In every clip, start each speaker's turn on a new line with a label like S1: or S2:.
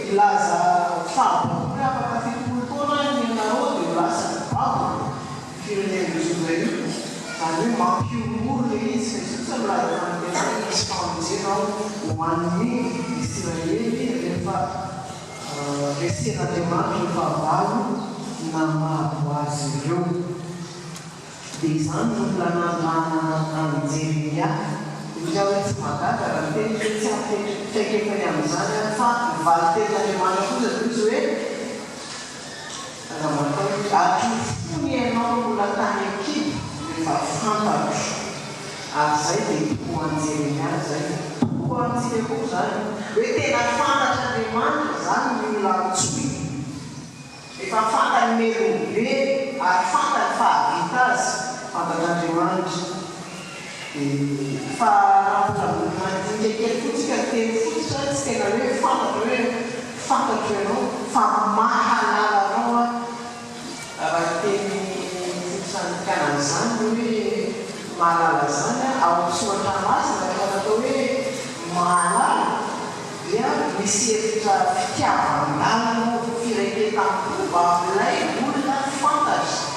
S1: Ilaza fahabolona afaka fitopolo taona ny ianareo dia lasa babo firenena zay io zany hoe mampiomoro le izy fa izy kosa milaza fanantenana misy famonjenao hoan'ny Israely rehefa resen'Andriamanitra rehefa avalo namabo azy ireo. Dia izany no plananana Jeremia dia hoe tsy mahagaga raha teny hoe tsy ampitaikefany amin'izany fa mivaly tenin'Andriamanitra kosa izy hoe raha matao hoe atrofony ianao mbola tany ankidy rehefa fantatro ary zay dia toko an'i Jeremia zay toko antsika koa zany hoe tena fantatr'Andriamanitra zany ny olona mitsoy efa fantany melobe ary fantany fahavita azy fantatr'Andriamanitra. Fa rahamandinikely fotsika teny fotsika tsy tena hoe fantatro ianao fa mahalalanao raha teny fotsan'nykana zany hoe mahalala zany ao soratra masina rehefa natao hoe mahalala dia misy hevitra fitiavan-dalana fireketam-pova amin'ilay olona fantatra.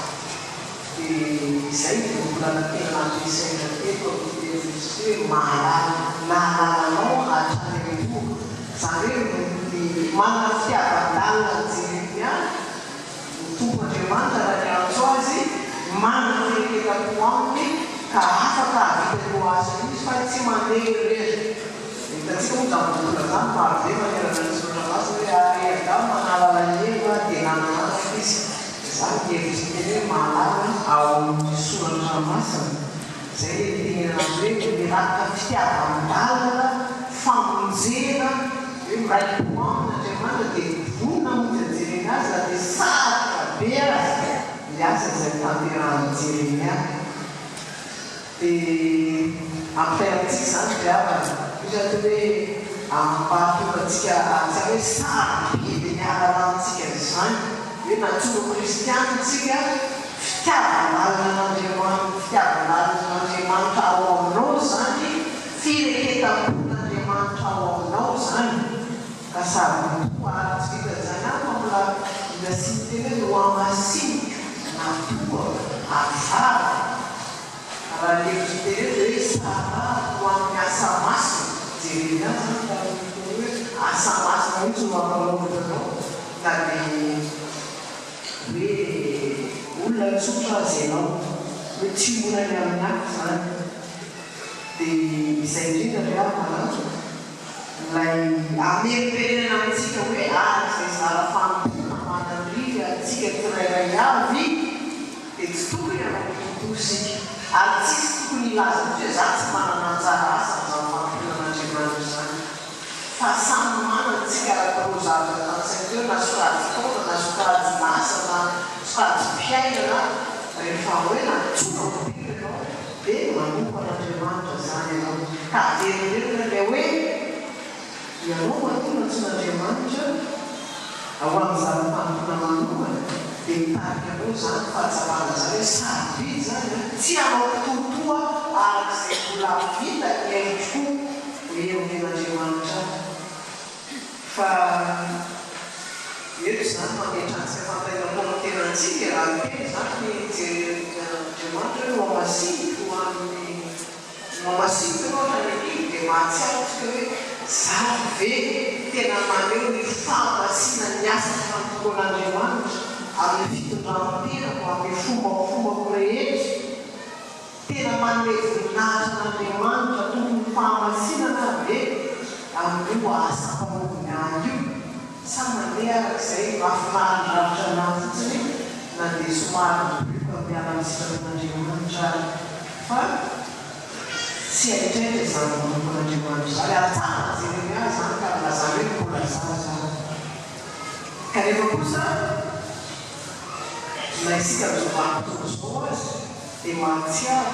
S1: Izay volana tena ampiasaina teto hoe mahalalanao hatrany amin'ny zany hoe ny manana fitiavan-dalana Jeremia ny tompon'Andriamanitra raha ny antso azy manana fireketam-po aminy ka afaka havitano azy izy fa tsy mandeha irery. Hitantsika moa zambola zany marobe manerana ny soratra masina hoe arega manalala heva dia nananatra izy zany hevitra teny hoe mahalala ao amin'ny soratra masina zay tenena hoe miraka fitiavan-dalana famonjena hoe miraiki-po amin'Andriamanitra dia vonona monja Jeremia azy raha dia sarotra be azy ny asa izay tanterahan'i Jeremia. Dia ampitainantsika zany fiavana ohatra hoe ampahatongatsika aza hoe sarobe dia nialalantsika izany hoe natsono kristiana tsika fitiavan-dalana ao aminao zany fireketam-pon'Andriamanitra ao aminao zany ka sady toaratsika zany mbola nasiny tena ho amasinika natoa avara raha levitra teny hoe sara ho amin'ny asa masina Jeremia zany hoe asa masina mihitsy no ampanaovitranao ka dia hoe olona tsotra azy ianao hoe tsy monany amin'ny aky zany. Dia izay indrindra rehamana lay ameriperenana amintsika hoe zay zara fanompona manandriry atsika tsirairay avy dia tsy tokony ianao tontosika ary tsisy tokony ilaza hoe za tsy manana anjara asa zany fampitonan'Andriamanitra zany fa samy manantsika rahatao zavatra tansaina teo na sokajy taona na sokajy lasa na sokajy mpiainana rehefa hoe natsoina ompiro ianao dia manompo an'Andriamanitra zany ianao ka verirerina ilay hoe ianao matona tson'Andriamanitra ao amin'ny zava-panompona manomana dia mitarika anao zany fahazavana zany hoe sarobidy zany tsy anao totoa arak'izay mbola vita iaingo hoe amin'Andriamanitra fa eto zany manetrantsika fampiainam-poana tenantsika raha teny zany Andriamanitra hoe mamasiky ho amin'ny mamasiky ohatra ny ankidy dia mahatsiarotsika hoe zany ve tena maneho ny fampasiana ny asa fampiton'Andriamanitra amin'ny fitondram-pirako amin'ny fombafomba rehetra tena manome voninahitran'Andriamanitra tokony fahamasinana ve amin'io asa mpanaoviny ahy io sa mandeha arak'izay mahafinaritra anahy fotsiny na dia somary mibioka miala amin'ny sitrapon'Andriamanitra fa tsy aitraitra izany manompon'Andriamanitra zany atsara Jeremia zany ka lazany hoe mbola zaza ka rehefa kosa na isika mizovampitoko zao azy dia mahatsiaro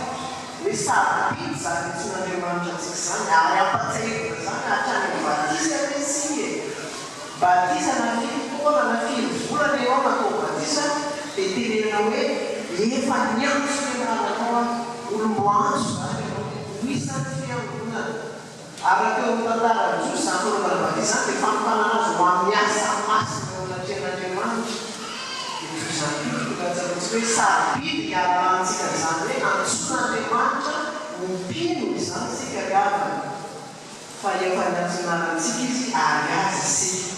S1: hoe sarobidy zany tson'Andriamanitra antsika zany ary ampatsahivina zany hatrany batisa hoe sige batisa na fitoana na fivolana eo natao batisa dia tenenana hoe efa niantso tenananao olomoanso zany isany fiangonana ary teo amin'ny tantara Jiosy zany olombana batisa dia fampanana azy ho amin'ny asa masina ao hoe sarobidy hiara-lantsika zany hoe antsoin'Andriamanitra mipino izany sika gavana fa efa natsonarantsika izy ary azy sika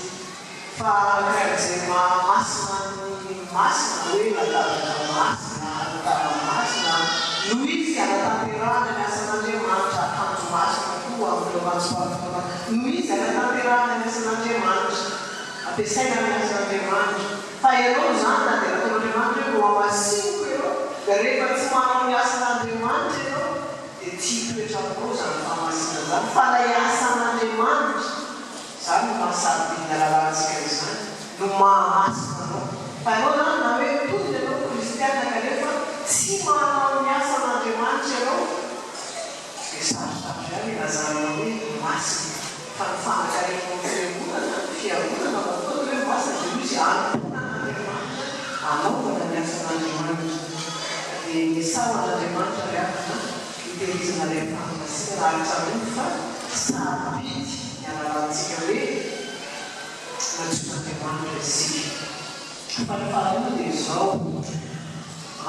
S1: fa karak'izay masina ny masina hoe natavaka masina natava masina noho izy anatanterahana ny asan'Andriamanitra akanjo masina koa amin'ireo manjom-pahatonga noho izy anatanterahana ny asan'Andriamanitra ampiasaina ny asan'Andriamanitra fa ianao zany na dia nataon'Andriamanitra hoe ho amasiniko ianao dia rehefa tsy manao ny asan'Andriamanitra ianao dia tsy hitoetra aminao zany fahamasina zany fa ilay asan'Andriamanitra zany no mahasarobidy alalantsika izany no mahamasina anao fa ianao zany na hoe tony ianao kristiana kanefa tsy manao ny asan'Andriamanitra ianao dia sarosarotra ihany ilazanao hoe masina fa ny fanankarenao fiangonana fiangonana manao hoe masina dia izy anon'Andriamanitra anaovana ny asan'Andriamanitra dia ny saon'Andriamanitra riakana hitehirizana ilay fahamasina rahatrany fa sarobidy ny alalantsika hoe natsoin'Andriamanitra isika fa ny faharoa dia izao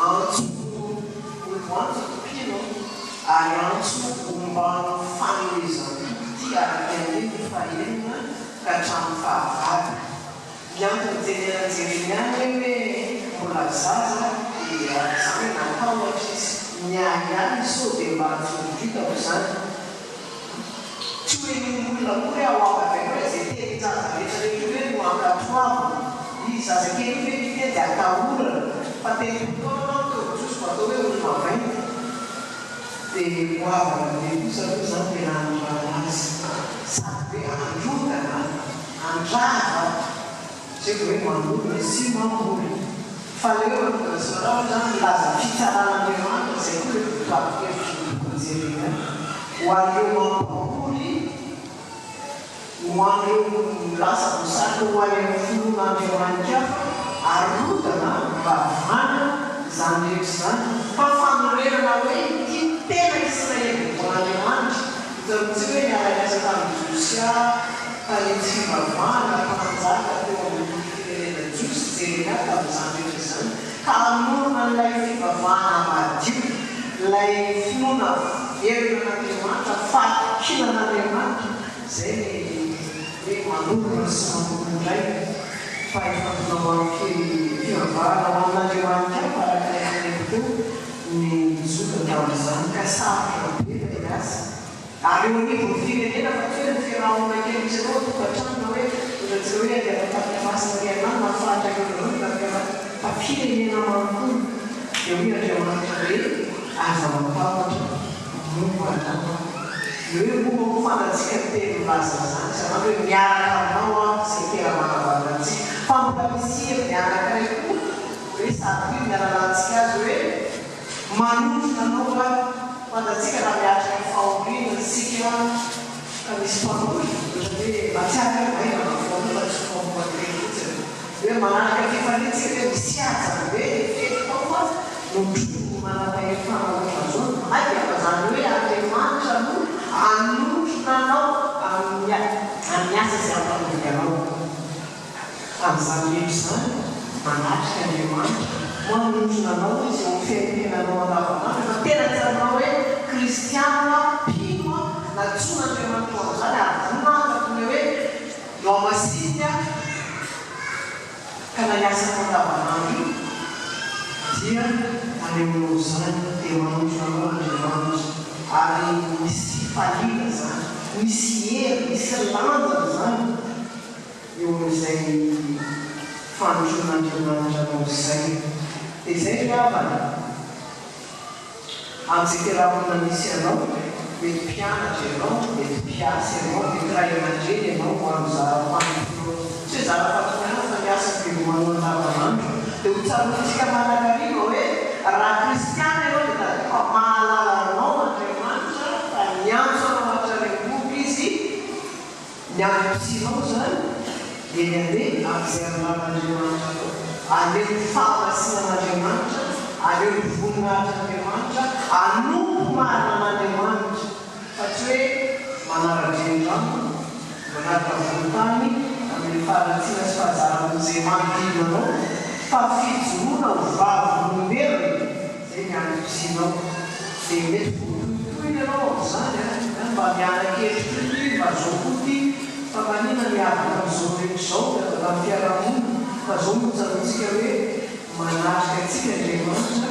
S1: antso olo antso mpino ary antso ombano fanomezana ty araky an'le ny fahenina ka hatramin'ny fahavalo ny antony jeneranjereny any hoe mbola zaza dia zany natahotra izy miahy any so dia mba tsoditako zany tsy hoe olona koa hoe ao afaka hoe zay teny zaza rehetra rehetra hoe no ankatoavana izy zaza kely hoe teny dia atahorana fa teny fotoana tozosiko atao hoe olona vainty dia hoavana be kosa koa zany tena andrana azy sady hoe androtana andrava zay hoe mamolona sy mamolona fa leo sonarao zany laza fitsaran'Andriamanitra zay koa hoe toapokevitrykonjerena ho an'ireo mampamoly ho an'ireo lasa mosaka ho any amin'ny filon'Andriamanitra arotana mba vana zany rehetra zany fa fanorerana hoe ty tena Israely voan'Andriamanitra hitantsika hoe niaraka asa tamin'ny Josia tanetsy fivavahana mpanjaka teo amin'ny firenena Josy jerena tamin'izany rehetra zany ka hanorona n'ilay fivavahana madio ilay finoana herinan'Andriamanitra fahinan'Andriamanitra zay ny hoe manorona sy manorona indray fa efa tonao amin'ny fivavahana ho an'Andriamanitra farak'ilay teo ny zoka tamin'izany ka sarotra be ilay azy ary eo anivon'ny firenena fa tsy hoe ny fiarahana kely misy anao tokantrano hoe ohatsika hoe andeha masina rianany nafahatra kely fa firenena manontolo dia hoe Andriamanitra hoe aza mampahatra momba anao hoe momba ho fanatsika teny milaza zany sanany hoe miaraka aminao a zay tena manavanatsika fa mbola misy heviny anankiray koa hoe sady hoe miaralantsika azy hoe manonona anao a fantatsika raha miaraka ny fahoriana sika ka misy mpamory ohatra hoe matsiaka maina mafoana tsy famomatreny fotsiny hoe manaraka fifanitsika hoe misy azana hoe fety tao fa notro manapahefana ohatra zao ay afa zany hoe Andriamanitra no anotrona anao amin'ny asa zay ampamory anao amin'izany rehetra zany manatrika Andriamanitra manotrona anao izy ho fiaitenanao andavanandro fa tena tsanao hoe kristiana pino natsoin'Andriamanitra zany ary voninahitra hoe no amasiny ka naniasako andavanandro dia aneonao zany dia manotrona anao Andriamanitra ary misy falina zany misy hery misy landana zany eo amin'izay fanontron'Andriamanitra anao izay dia izay riavana amin'izay fiarahamonina misy ianao mety mpianatra ianao mety mpiasa ianao mety ray aman-dreny ianao ho amin'ny zara-panotro tsy hoe zara-patonana fa miasa filomanao andavanandro dia ho tsarotsika manankarina hoe raha kristiana ianao dia tadika mahalala anao Andriamanitra fa niantso anao atrarenboky izy niampitsinao zany dia ny andeha amin'izay alalan'Andriamanitra aleo ny fahamasinan'Andriamanitra aleo ny voninahitran'Andriamanitra anompo marinan'Andriamanitra fa tsy hoe manara-drenirano manaraka volotany amin'ny faharatsiana sy fahazaran'izay manodidina anao fa fijoroana ho vavolombelona zay miantosinao dia mety votoitoiny ianao zany mba miana-kevitry mba zao koty fa manina miavaka am'izao rehetrzao raha fiarahamonina fa zao mojantsika hoe manatrika atsika Andriamanitra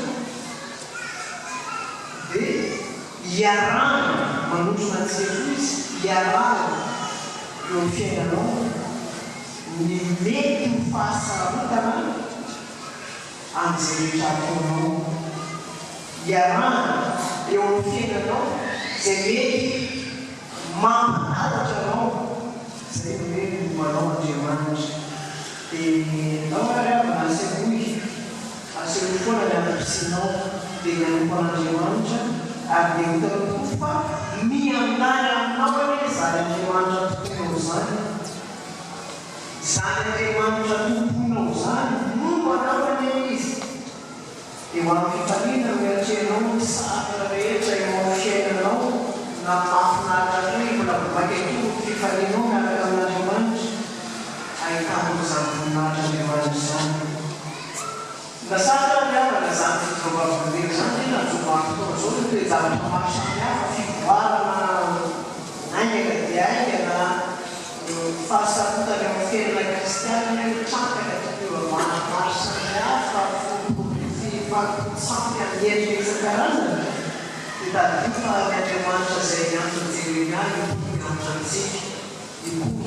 S1: dia iarahana manotrona antsika izy iarahana eo fiainanao ny mety ho fahasaratana an'izay rehetra ataonao iarahana eo amin'ny fiainanao zay mety mampatatra anao zay hoe manao Andriamanitra dia nao aryavana asehoy asehoy foana ny anampisinao dia nyanompan'Andriamanitra ary dia hitako fa miandany aminao hoe zany Andriamanitra tomponao zany zany Andriamanitra tomponao zany momba anaovany izy dia ho amin'ny fifaliana miatreanao ny satra rehetra eo amin'ny fiainanao na mahafinaritra hoe mbola bakeko fifalianao miaraka amin'Andriamanitra ahitano zany voninahitra Andriamanitra zany nasatra miavana zany fitrovavolombelo zany tena zovafotoana zao hoe zavatra maro samihafa fivoarana aingana dia aingana fahasarotana amin'ny fiainana kristiana trantaka totoavana maro samihafa fifampitsampy amin'ny endrika isan-karazana dia tadiko fa ny Andriamanitra zay miantony Jeremia miantona antsika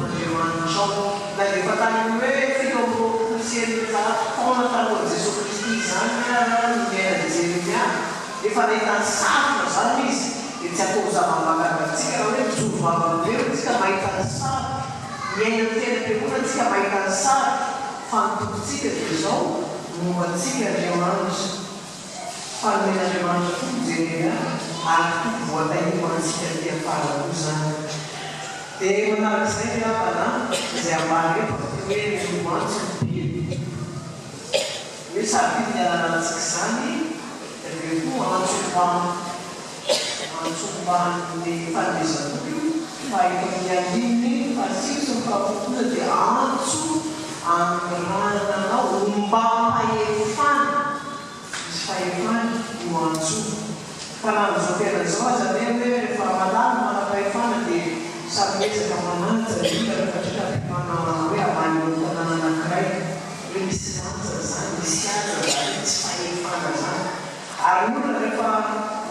S1: Andriamanitra ao na dia efa tany hoe fito amby roapolo sy eninjato taona talohan'i Jesosy Kristy zany ny miaina Jeremia efa nahitany sarotra zany izy dia tsy atao zava-mahagagantsika raha hoe mijovavolombelo tsika mahitany saro miaina ny tena-pioana tsika mahitany saro fa ny tompontsika dia zao mombantsika Andriamanitra fanomen'Andriamanitra tompo Jeremia ary tompo voatahiny antsika tia farako zany dia manarak'izay miavana zay ambany eto hoe milomantsy ny biby hoe sarobidy ny alanantsika zany dia koa antsombany fanomezan'olo fa eto amin'ny andininy fa sisa ny fahafotona dia antso amirananao mba fahefana misy fahefana io antso fa na n'izao tena zao aza ne hoe rehefa malamy mana-pahefana dia samezaka mananja ila rehefatrikapimana hoe amany tanàna anankiray hoe misy lanja zany misy aza zany tsy fahefana zany ary olona rehefa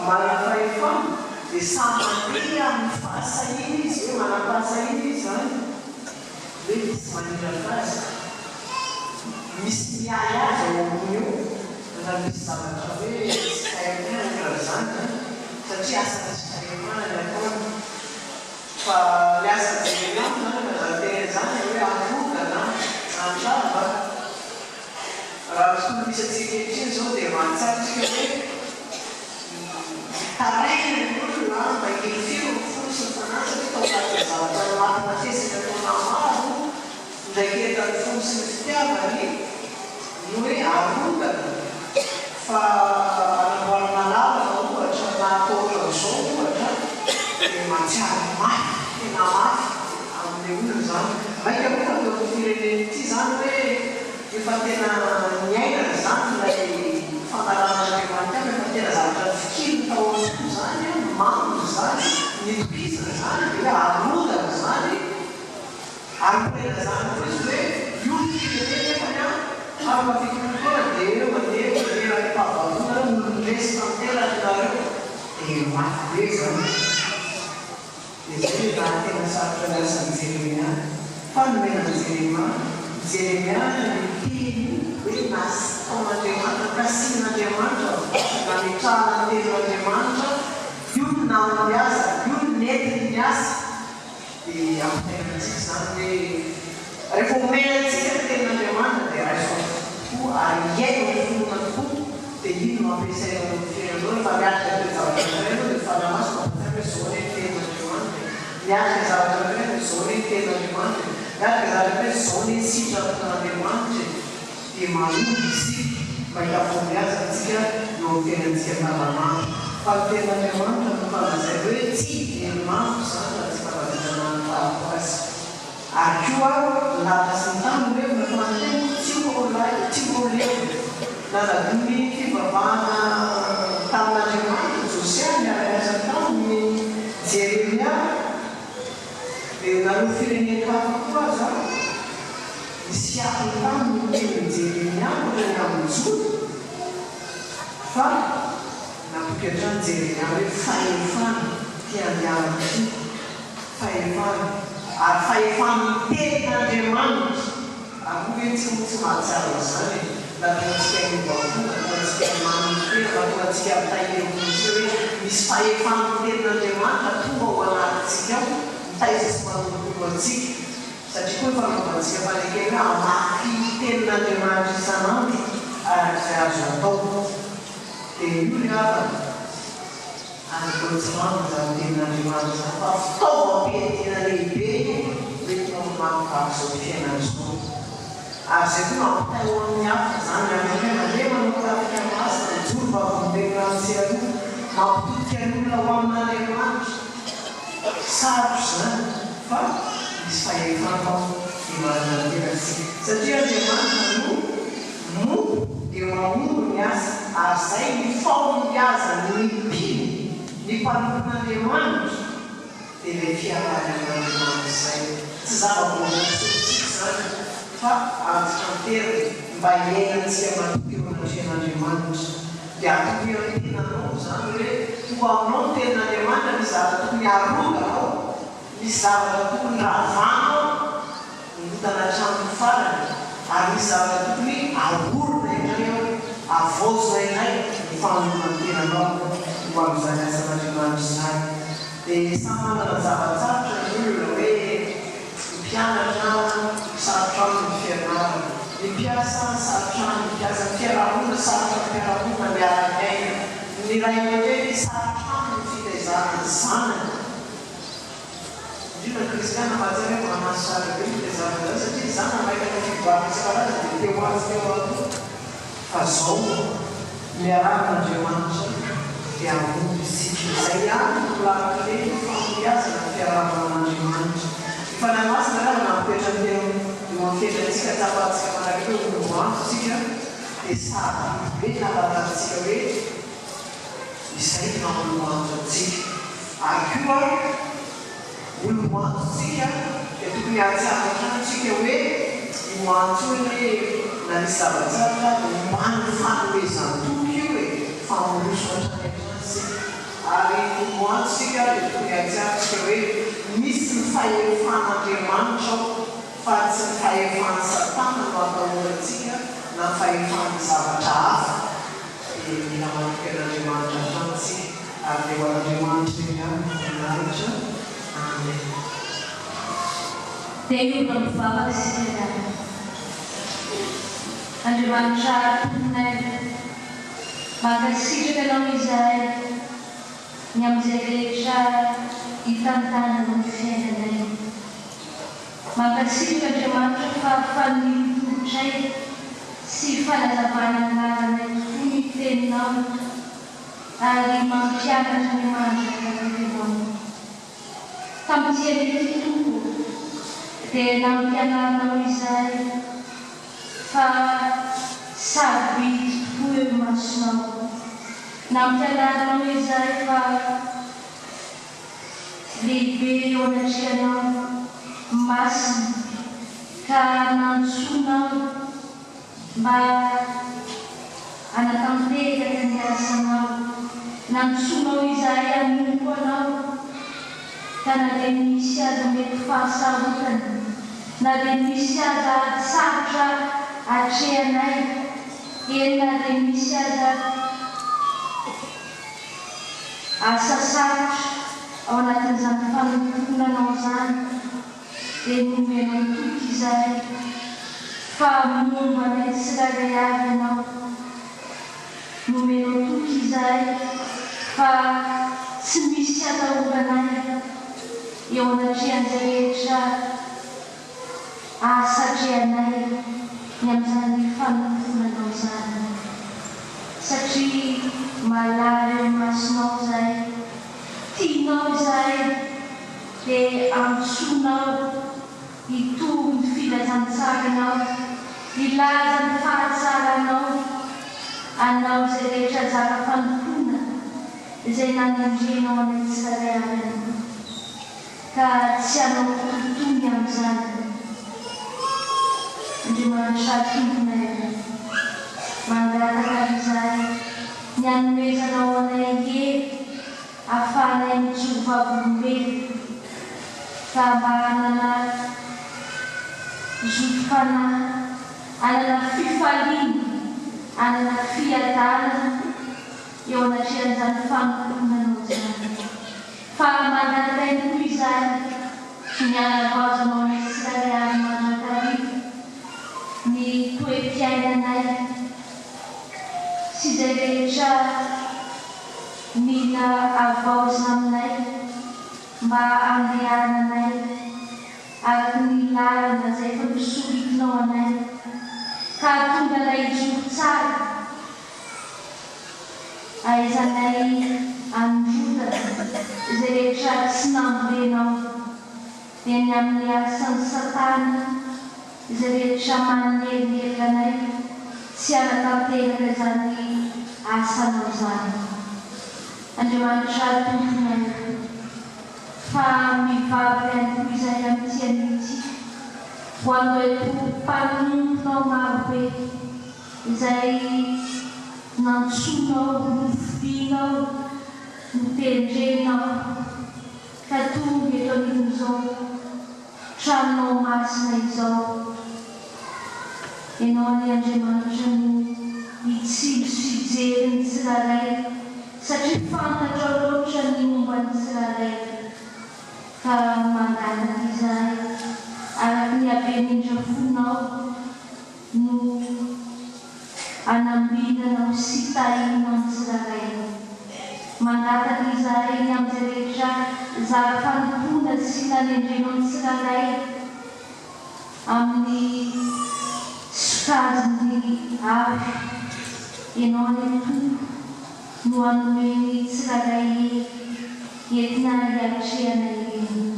S1: manam-pahefana dia samandry amin'ny fahasahiny izy hoe manam-pahasahiny izy zany hoe misy maniraka azy misy miay azy ao ambony eo na misy zavatra hoe tsy fahefana zany satria asanatsy fahefana ny ataony fa liasa Jeremia zany mazatena zany hoe ankogana andrava raha tokony misy atsika etriny zao dia mantsatsika hoe taraina ny olona mba hikelifiro ny folo sy ny fanasany tao anaty zavatra matina fesaka taona maro ndraiky entany folo sy ny fitiavany no hoe ankogana fa anamboarana lalana ohatra na ataonao zao ohatra dia matsiaro mafy tena mafy amin'ny olona zany maika koa teo amin'ny fireneny ity zany hoe efa tena miainana zany lay fandaran'Andriamanitra efa tena zavatra fikiriny tao avokoa zany mamina zany nitokisana zany dia hoe arodana zany aromena zany koa izy hoe io fireneny efany amin'ny fikiritoana dia eo mandeha raha-pahavalona olondresy tanterany nareo dia mafy be zany dia zay raha tena sarotra miasan'ny Jeremia fanomenan'i Jeremia miteny hoe taon'Andriamanitra kasian'Andriamanitra nametrahana ny tenin'Andriamanitra io no namany miasa io no netiny miasa dia ampitainantsika zany hoe rehefa omenantsika ny tenin'Andriamanitra dia raiso tokoa ary iaino ny fonona tokoa dia ino no ampiasaina amin'ny fiainanao rehefa miatrika toe zavatra iray dia fa namaso mampitaina zao ny tenin'Andriamanitra miatrika zavatra iray zao ny tenin'Andriamanitra miatrika zavatra iray zao ny sitrapon'Andriamanitra dia mahomby isika mba hiafomiasa antsika eo amin'ny fiainantsika andavanandro fa ny tenin'Andriamanitra no fanazay hoe tsy verimandro zany raha tsy fanazana ny fahapoasy Akua latasintany hoe mafanateny tsy oleo nalagny fivavahana tamin'Andriamanitra Josia miarasa taminy Jeremia dia nareo firenena koa zao misy ahiny taminy teny Jeremia teny amin'izoro fa nampokatra ny Jeremia hoe fahefana tiandianana ty fahefana ary fahefana ten'Andriamanitra akoho hoe tsy mahatsara zany latontsika mivavona latontsika manifena latontsika mitahirevotsika hoe misy fahefana ten'Andriamanitra tonga ao anatintsika ao mitaiza sy manontolo antsika satria koa fanaovantsika fanekena amaky ten'Andriamanitra isanandro ary zay azo atao dia io ny havana anykotsirano zany ten'Andriamanitra zany fa fitaovam-pientina lehibe rehefa mampivaky zao fiainan'izao ary zay koa mampitao amin'ny hafa zany amin'io mandeha manao rafika masina joro vavolombelona amintsika io mampitodika ny olona ho amin'Andriamanitra sarotra zany fa misy fahefana imaranateratsika satria Andriamanitra no eo amono ny asa ary zay ny fahombiazany ny mpino ny mpanompon'Andriamanitra dia ilay fiavanan'Andriamanitra zay tsy zava-boatsika zany fa antikanteriny mba iainantsika matokeona ten'Andriamanitra dia atoy amin'ny tenanao zany hoe ho aminao ny ten'Andriamanitra misy zavatra tokony haronganao misy zavatra tokony ravanao notana hatramin'ny farany ary misy zavatra tokony ahorona indray ao avoazona indray ny fanomana tenanao ho amin'izany asan'Andriamanitra zany dia samy manana zavatsarotra ny olona hoe mpianatra sarotra aminy fianarana ny mpiasa sarotra aminy mpiasa fiarahamona sarotra fiarahamona miara-miaina ny ray aman-dreny sarotra aminy fitaizana ny zanany indrindra kristiana mahatsara hoe manano sara be fitaizana zany satria zana maikana fivavaka isan-karazany dia teo azy teo aloha fa zao miarakan'Andriamanitra dia amono isika izay any tolaraka le fampiasana fiarahaman'Andriamanitra fanahy masina raha nampipetra eo amifetratsika tapatsika manaraka eo olovoantsika dia sady be nalatantsika hoe izay nanoloantsika ary koa olovoantsika dia tokony ahatsiavantsika hoe imoantso hoe na nisy zavatsara omany fanomezan-toko io hoe famorosotra ary olovoantsika dia tokony ahatsiavantsika hoe misy ny fahefan'Andriamanitra fa tsy ny fahefan'ny Satana no atahorantsika na ny fahefan'ny zavatra hafa dia mila manoken'Andriamanitra hatramintsika ary dia ho an'Andriamanitra ihany voninahitra amen.
S2: Dia io no mivavaka isika Andriamanitra tomponay mankasitraka ianao izay ny amin'izay rehetra hitantanana ny fiainanay mankasitraka Andriamanitra fa fanimototray sy fanazavana anaranay tokoa ny teninao ary mampianatra Andriamanitra karenao tamin'ity tompo dia nampianaranao izay fa sarobidy tokoa eo masonao nampianaranao izay fa lehibe eo anatrianao masina ka nantsoanao mba anatanteraka ny asanao nantsoanao izay hanompo anao ka na dia misy aza mety fahasarotana na dia misy aza sarotra atrehanay eny na dia misy aza asa sarotra ao anatin'izany fanomponanao zany dia nomenao toky izay fa mombanay tsirairay avy ianao nomenao toky izay fa tsy misy atahoranay eo anatrian'izay rehetra asatrehanay ny amin'izany fanomponanao zany satria malary eo masonao zay tianao izay dia antsoinao hitovy ny filazantsaranao, ilaza ny fahatsaranao, anao izay rehetra zaka fanompona izay nanendrenao amin'ny tsirairay avy, ka tsy anao tontony amin'izany. Andriamanitra tompona iray, mangataka izay ny hanomezanao anay hery ahafahanay mijoro vavolombelona, ka mba hanana zotom-panahy, hanana fifaliana, hanana fiadanana eo anatrehan'izany fanomponanao izany. Fa mangataka ihany koa izany ny hanavazanao ny tsirairay avy mandrakariva, ny toe-piainanay sy izay rehetra mila avaozina aminay mba handehananay araky ny lalana izay efa nosoritinao anay, ka tonga ilay ijoro tsara ahaizanay androtana izay rehetra tsy nambolenao eny amin'ny asan'ny Satana, izay rehetra manelingely anay tsy hanatanteraka izany asanao izany. Andriamanitra tompona iray, fa mivavaka ihany koa izay amin'ity an'ity, ho anao eto mpanomponao marobe izay nantsonao, nofidianao, notendrenao, ka tonga eto amin'izao tranonao masina izao. Ianao ny Andriamanitra no itsilo sy ijery ny tsirairay, satria fantatrao loatra ny momba ny tsirairay, ka mangataka izay araky ny haben'indra fonao no anambinanao sy tahinao ny tsirairay. Mangataka izay ny amin'izay rehetra zara fanompona sy nanendrenao ny tsirairay amin'ny sokajiny avy, ianao ny Tompo no hanome tsirairay entina hiatrehana ireny.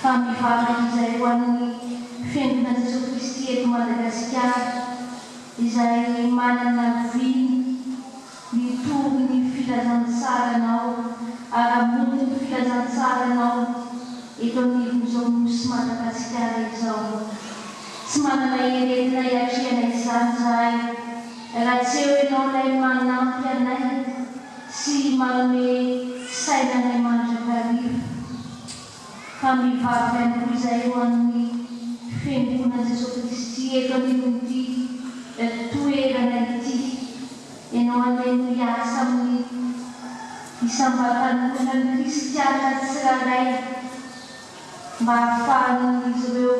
S2: Fa mivavaka izay ho an'ny fiainana Jesosy Kristy eto Madagasikara, izay manana viny mitovy ny filazantsaranao, ara-mony ny filazantsaranao eto amin'izao nosy Madagasikara izao. Tsy manana herentina hiatrehana izany izahay raha tsy eo ianao ilay manampy anay sy manome sainanay mandrakariva. Fa mivavaka ihany koa izay ho an'ny fiangonana Jesosy Kristy eto amin'ity toerana ity, ianao andeha no hiasa amin'ny isam-batan'olona ny kristiana tsirairay, mba ahafahan'izy ireo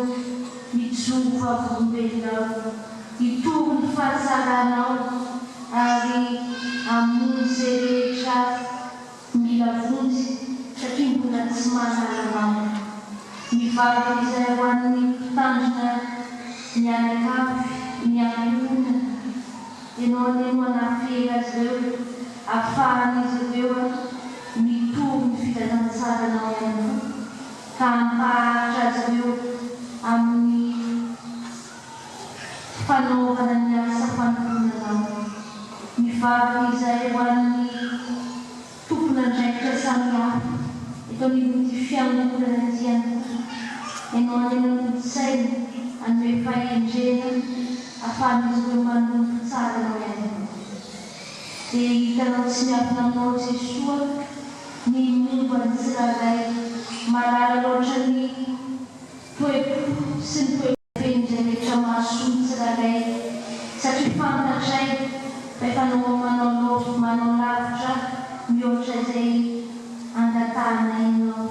S2: mijoro vavolombelona, hitovy ny fahasaranao ary hamono izay rehetra mila vonjy satria mbola tsy mahasaranao. Mivavaka izay ho an'ny mpitandrina ny anakavy, ny anan'olona, ianao andeha no hanafehy azy ireo, ahafahan'izy ireo mitovy ny filazantsaranao ihany koa, ka hampahatra azy ireo amin'ny fanaovana ny asa fanomponanao. Mivavaka izay ho an'ny tompon'andraikitra samihafa eto amin'ity fiangonana ity ihany koa, ianao andeha manolotsaina hanome fahendrena ahafahan'izy ireo manompo tsara anao ihany koa. Dia hitanao tsy miafina aminao Jesoa ny momba ny tsirairay, malala loatra ny toe-po sy ny toe-peny izay rehetra mahasoa ny tsirairay, satria fantatray rehefa manao lavitra mihoatra izay angatahana ianao,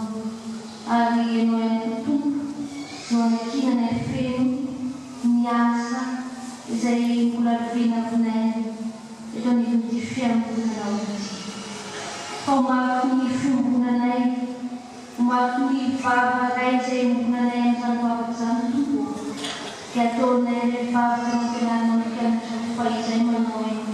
S2: ary ianao ihany koa Tompo no anakinana feno ny asa izay mbola venavinay eto amin'ity fiangonanao ity. Fa omaky ny fiangonanay, omaky ny vavaray izay ombonanay amin'izany vavaka izany Tompo, dia ataonay ilay vavaka nampianarana mpianatra fa izay manao eny.